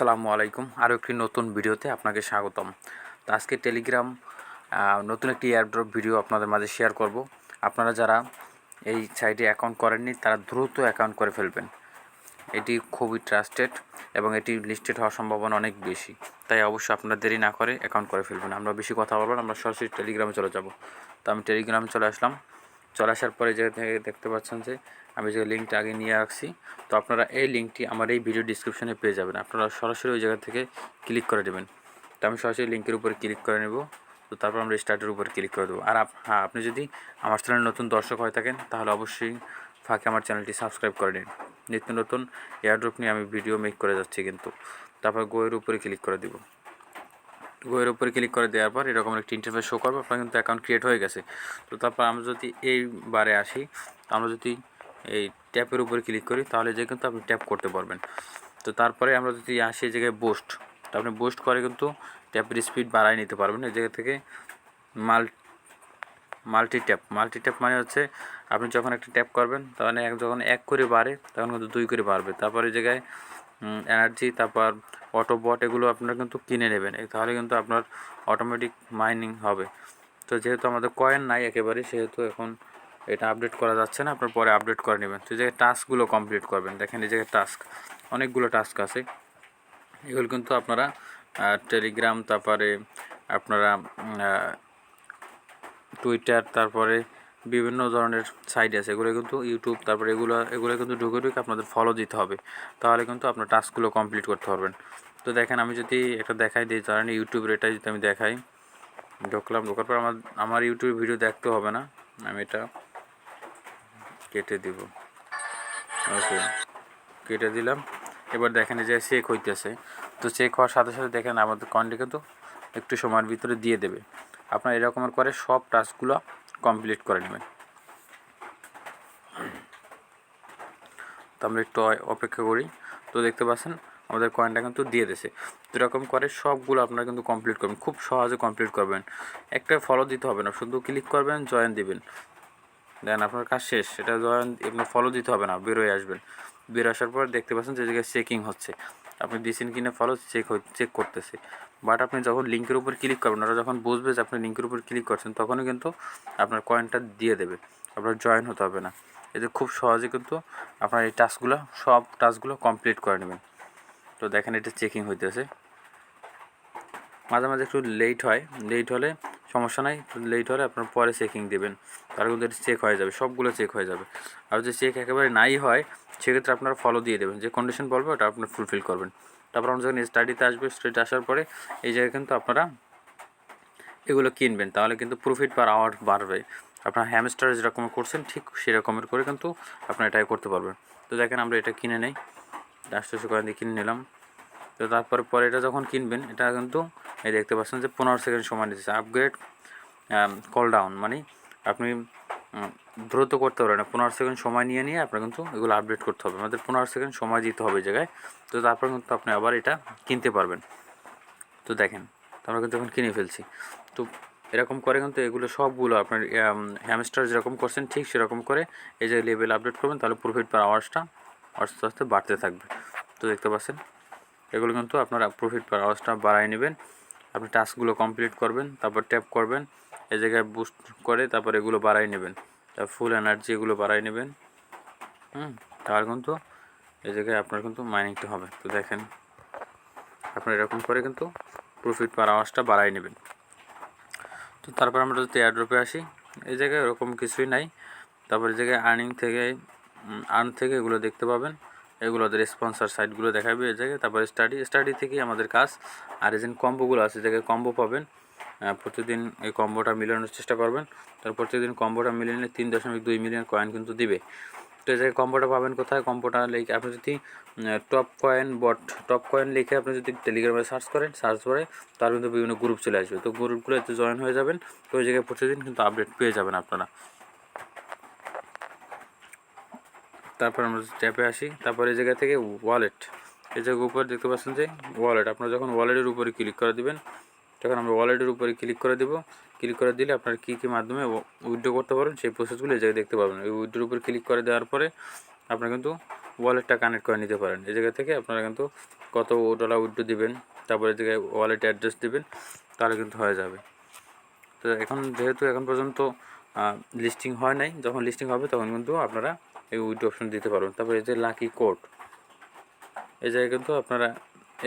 আসসালামু আলাইকুম। আরও একটি নতুন ভিডিওতে আপনাকে স্বাগতম। তো আজকে টেলিগ্রাম নতুন একটি এয়ারড্রপ ভিডিও আপনাদের মাঝে শেয়ার করব। আপনারা যারা এই সাইটে অ্যাকাউন্ট করেননি তারা দ্রুত অ্যাকাউন্ট করে ফেলবেন। এটি খুবই ট্রাস্টেড এবং এটি লিস্টেড হওয়ার সম্ভাবনা অনেক বেশি, তাই অবশ্যই আপনারা দেরি না করে অ্যাকাউন্ট করে ফেলবেন। আমরা বেশি কথা বলবো না, আমরা সরাসরি টেলিগ্রামে চলে যাব। তো আমি টেলিগ্রামে চলে আসলাম। চলে আসার পরে যে দেখতে পাচ্ছেন যে আমি যে লিঙ্কটা আগে নিয়ে রাখছি, তো আপনারা এই লিঙ্কটি আমার এই ভিডিও ডিসক্রিপশনে পেয়ে যাবেন। আপনারা সরাসরি ওই জায়গা থেকে ক্লিক করে দেবেন। তো আমি সরাসরি লিঙ্কের উপরে ক্লিক করে নেব। তো তারপর আমরা স্টার্টের উপরে ক্লিক করে দেবো। আর হ্যাঁ, আপনি যদি আমার চ্যানেলে নতুন দর্শক হয়ে থাকেন তাহলে অবশ্যই ফাঁকে আমার চ্যানেলটি সাবস্ক্রাইব করে নিন। নিত্য নতুন এয়ারড্রপ নিয়ে আমি ভিডিও মেক করে যাচ্ছি কিন্তু। তারপর গোয়ের উপরে ক্লিক করে দিব। গোয়ের উপরে ক্লিক করে দেওয়ার পর এরকম একটি ইন্টারফেস শো করবে, আপনার কিন্তু অ্যাকাউন্ট ক্রিয়েট হয়ে গেছে। তো তারপর আমরা যদি এইবারে আসি, আমরা যদি এই ট্যাপের উপরে ক্লিক করি তাহলে যে কিন্তু আপনি ট্যাপ করতে পারবেন। তো তারপরে আমরা যদি আসি এই জায়গায় বুস্ট, তো আপনি বুস্ট করে কিন্তু ট্যাপের স্পিড বাড়ায় নিতে পারবেন। এই জায়গা থেকে মাল্টি ট্যাপ মানে হচ্ছে আপনি যখন একটা ট্যাপ করবেন তখন যখন এক করে বাড়ে তখন কিন্তু দুই করে বাড়বে। তারপরে এই জায়গায় এনার্জি, তারপর অটো বট, এগুলো আপনারা কিন্তু কিনে নেবেন, তাহলে কিন্তু আপনার অটোমেটিক মাইনিং হবে। তো যেহেতু আমাদের কয়েন নাই একেবারে, সেহেতু এখন এটা আপডেট করা যাচ্ছে না, আপনার পরে আপডেট করে নেবেন। তো এই জায়গায় টাস্কগুলো কমপ্লিট করবেন। দেখেন এই জায়গায় অনেকগুলো টাস্ক আছে। এগুলো কিন্তু আপনারা টেলিগ্রাম, তারপরে আপনারা টুইটার, তারপরে বিভিন্ন ধরনের সাইট আছে, এগুলো কিন্তু ইউটিউব, তারপরে এগুলো কিন্তু ঢুকে আপনাদের ফলো দিতে হবে, তাহলে কিন্তু আপনার টাস্কগুলো কমপ্লিট করতে পারবেন। তো দেখেন আমি যদি এটা দেখাই দিই, ধরেন ইউটিউবের এটা যদি আমি দেখাই, ঢোকার পর আমার ইউটিউব ভিডিও দেখতে হবে না, আমি এটা কেটে দিব। ওকে, কেটে দিলাম। এবার দেখেন এই যে চেক হইতেছে। তো চেক হওয়ার সাথে সাথে দেখেন আমাদের কয়েনটি কিন্তু একটু সময়ের ভিতরে দিয়ে দেবে। আপনার এরকমের করে সব টাস্কগুলো কমপ্লিট করে নেবেন। তো আমরা একটু অপেক্ষা করি। তো দেখতে পাচ্ছেন আমাদের কয়েনটা কিন্তু দিয়ে দিয়েছে। তো এরকম করে সবগুলো আপনারা কিন্তু কমপ্লিট করবেন, খুব সহজে কমপ্লিট করবেন। একটা ফলো দিতে হবে না, শুধু ক্লিক করবেন, জয়েন দিবেন, দেন আপনার কাজ শেষ। এটা জয়েন, আপনার ফলো দিতে হবে না, বেরোয় আসবেন। বের আসার পর দেখতে পাচ্ছেন যে জায়গায় চেকিং হচ্ছে, আপনি দিয়েছেন কিনা ফলো চেক করতেছে। বাট আপনি যখন লিঙ্কের উপর ক্লিক করবেন, ওরা যখন বুঝবে যে আপনি লিঙ্কের উপর ক্লিক করছেন, তখনই কিন্তু আপনার কয়েনটা দিয়ে দেবে, আপনার জয়েন হতে হবে না। এতে খুব সহজে কিন্তু আপনার এই সব টাস্কগুলো কমপ্লিট করে নেবেন। তো দেখেন এটা চেকিং হইতেছে, মাঝে মাঝে একটু লেট হলে সমস্যা নাই, লেট হলে আপনার পরে চেকিং দেবেন, তার কিন্তু এটা চেক হয়ে যাবে, সবগুলো চেক হয়ে যাবে। আর যদি চেক একেবারে নাই হয়, সেক্ষেত্রে আপনারা ফলো দিয়ে দেবেন, যে কন্ডিশন বলবে ওটা আপনার ফুলফিল করবেন। তারপর আমরা যখন স্টাডিতে আসবে, স্টাডিতে আসার পরে এই জায়গায় কিন্তু আপনারা এগুলো কিনবেন, তাহলে কিন্তু প্রফিট পার আওয়ার বাড়বে। আপনার হ্যামস্টার যেরকম করছেন ঠিক সেরকমের করে কিন্তু আপনারা এটাই করতে পারবেন। তো দেখেন আমরা এটা কিনে নেই, 800 কয়েন দিয়ে কিনে নিলাম। তো পরে এটা যখন কিনবেন, এটা কিন্তু এই দেখতে পাচ্ছেন যে 15 সেকেন্ড সময় নিচ্ছে। আপগ্রেড কল ডাউন মানে আপনি দ্রুত করতে পারবেন না, 15 সেকেন্ড সময় নিয়ে আপনার কিন্তু এগুলো আপডেট করতে হবে। আমাদের 15 সেকেন্ড সময় দিতে হবে এই জায়গায়। তো তারপর কিন্তু আপনি আবার এটা কিনতে পারবেন। তো দেখেন আমরা কিন্তু এখন কিনে ফেলছি। তো এরকম করে কিন্তু এগুলো সবগুলো আপনার হ্যামস্টার যেরকম করছেন ঠিক সেরকম করে এই যে লেভেল আপডেট করবেন, তাহলে প্রফিট পার আওয়ার্সটা আস্তে আস্তে বাড়তে থাকবে। তো দেখতে পাচ্ছেন এগুলো কিন্তু আপনারা প্রফিট পার আওয়ার্সটা বাড়ায় নেবেন। আপনি টাস্কগুলো কমপ্লিট করবেন, তারপর ট্যাপ করবেন, এই জায়গায় বুস্ট করে তারপর এগুলো বাড়াই নেবেন, তারপর ফুল এনার্জি এগুলো বাড়াই নেবেন। তার কিন্তু এই জায়গায় আপনার কিন্তু মাইনিংটা হবে। তো দেখেন আপনার এরকম করে কিন্তু প্রফিট পার আওয়ার্সটা বাড়াই নেবেন। তো তারপর আমরা যদি এয়ারড্রপে আসি, এই জায়গায় এরকম কিছুই নাই। তারপর এই জায়গায় আর্ন থেকে এগুলো দেখতে পাবেন, এগুলো ওদের স্পন্সর সাইটগুলো দেখাবে এই জায়গায়। তারপরে স্টাডি থেকেই আমাদের কাজ। আর এই যে কম্বোগুলো আছে, জায়গায় কম্বো পাবেন, প্রতিদিন এই কম্বোটা মিলানোর চেষ্টা করবেন। তারপর প্রতিদিন কম্বোটা মিলিয়ে নিলে 3.2 মিলিয়ন কয়েন কিন্তু দিবে। তো এই জায়গায় কম্বোটা পাবেন কোথায়? কম্বোটা লিখে আপনি যদি টপ কয়েন লিখে আপনি যদি টেলিগ্রামে সার্চ করে তার কিন্তু বিভিন্ন গ্রুপ চলে আসবে। তো গ্রুপগুলোতে জয়েন হয়ে যাবেন, তো ওই জায়গায় প্রতিদিন কিন্তু আপডেট পেয়ে যাবেন আপনারা। তারপর আমরা ট্যাপে আসি, তারপর এই জায়গা থেকে ওয়ালেট, এই জায়গার উপরে দেখতে পাচ্ছেন যে ওয়ালেট, আপনারা যখন ওয়ালেটের উপরে ক্লিক করে দেবেন, তখন আমরা ওয়ালেটের উপরে ক্লিক করে দেবো। ক্লিক করে দিলে আপনারা কী কী মাধ্যমে উইথড্র করতে পারেন সেই প্রসেসগুলো এই জায়গায় দেখতে পাবেন। ওই উইথড্রোর উপরে ক্লিক করে দেওয়ার পরে আপনারা কিন্তু ওয়ালেটটা কানেক্ট করে নিতে পারেন। এই জায়গা থেকে আপনারা কিন্তু কত ডলার উইথড্র দিবেন, তারপরে এই জায়গায় ওয়ালেট অ্যাড্রেস দিবেন, তাহলে কিন্তু হয়ে যাবে। তো এখন যেহেতু এখন পর্যন্ত লিস্টিং হয় নাই, যখন লিস্টিং হবে তখন কিন্তু আপনারা এই উইথড্র অপশন দিতে পারবেন। তারপরে এই যে লাকি কোড, এই জায়গায় কিন্তু আপনারা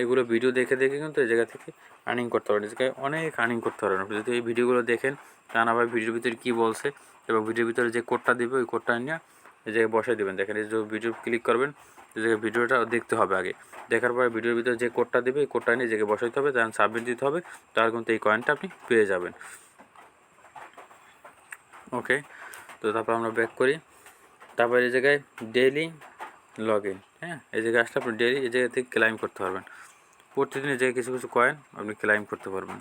এগুলো ভিডিও দেখে দেখে কিন্তু এই জায়গা থেকে আর্নিং করতে পারেন। এই জায়গায় অনেক আর্নিং করতে পারেন আপনি যদি এই ভিডিওগুলো দেখেন। তা না ভাই ভিডিওর ভিতরে কী বলছে এবং ভিডিওর ভিতরে যে কোডটা দিবে ওই কোডটা নিয়ে এই জায়গায় বসাই দেবেন। দেখেন এই যে ভিডিও ক্লিক করবেন, এই জায়গায় ভিডিওটা দেখতে হবে আগে, দেখার পরে ভিডিওর ভিতরে যে কোডটা দেবে এই কোডটা নিয়ে জায়গায় বসাইতে হবে, তখন সাবমিট দিতে হবে, তার কিন্তু এই কয়েনটা আপনি পেয়ে যাবেন। ওকে, তো তারপর আমরা ব্যাক করি। তারপর এই জায়গায় ডেইলি লগ ইন, হ্যাঁ, এই জায়গায় আসলে আপনি ডেইলি এই জায়গা থেকে ক্লাইম করতে পারবেন। প্রতিদিন এই জায়গায় কিছু কিছু কয়েন আপনি ক্লাইম করতে পারবেন।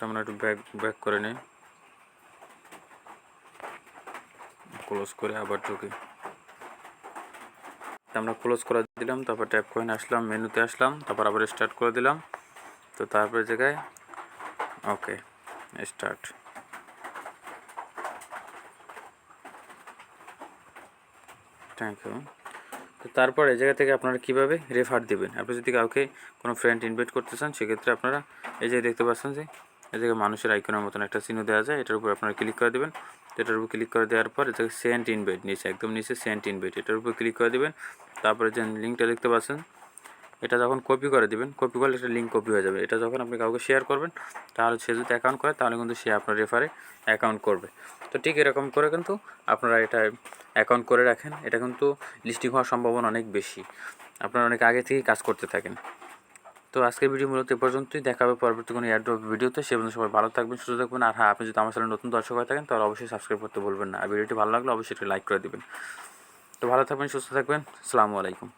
আমরা একটু ব্যাক করে নিই, ক্লোজ করে আবার ঢুকি। আমরা ক্লোজ করে দিলাম, তারপর ট্যাপ কয়েন আসলাম, মেনুতে আসলাম, তারপর আবার স্টার্ট করে দিলাম। তো তারপরে জায়গায় ওকে স্টার্ট। Thank you. তো তারপর এই জায়গা থেকে আপনারা কীভাবে রেফার দেবেন, আপনি যদি কাউকে কোনো ফ্রেন্ড ইনভাইট করতে চান সেক্ষেত্রে আপনারা এই যে দেখতে পাচ্ছেন যে এই জায়গায় মানুষের আইকনের মতন একটা চিহ্ন দেওয়া যায়, এটার উপর আপনারা ক্লিক করে দেবেন। এটার উপর ক্লিক করে দেওয়ার পর এই জায়গায় সেন্ড ইনভাইট নিচে একদম নিচে সেন্ড ইনভাইট, এটার উপর ক্লিক করে দেবেন। তারপরে যে লিঙ্কটা দেখতে পাচ্ছেন এটা যখন কপি করে দেবেন, কপি করলে একটা লিঙ্ক কপি হয়ে যাবে। এটা যখন আপনি কাউকে শেয়ার করবেন তাহলে সে যদি অ্যাকাউন্ট করে তাহলে কিন্তু সে আপনার রেফারে অ্যাকাউন্ট করবে। তো ঠিক এরকম করে কিন্তু আপনারা এটা অ্যাকাউন্ট করে রাখেন, এটা কিন্তু লিস্টিং হওয়ার সম্ভাবনা অনেক বেশি, আপনারা অনেক আগে থেকেই কাজ করতে থাকেন। তো আজকের ভিডিও মূলত এ পর্যন্তই, দেখা হবে পরবর্তী কোনো এয়ারড্রপ ভিডিওতে। সে পর্যন্ত সবাই ভালো থাকবেন, সুস্থ থাকবেন। আর হ্যাঁ, আপনি যদি আমার চ্যানেলে নতুন দর্শক হয়ে থাকেন তাহলে অবশ্যই সাবস্ক্রাইব করতে ভুলবেন না। আর ভিডিওটি ভালো লাগলে অবশ্যই একটু লাইক করে দেবেন। তো ভালো থাকবেন, সুস্থ থাকবেন, আসসালামু আলাইকুম।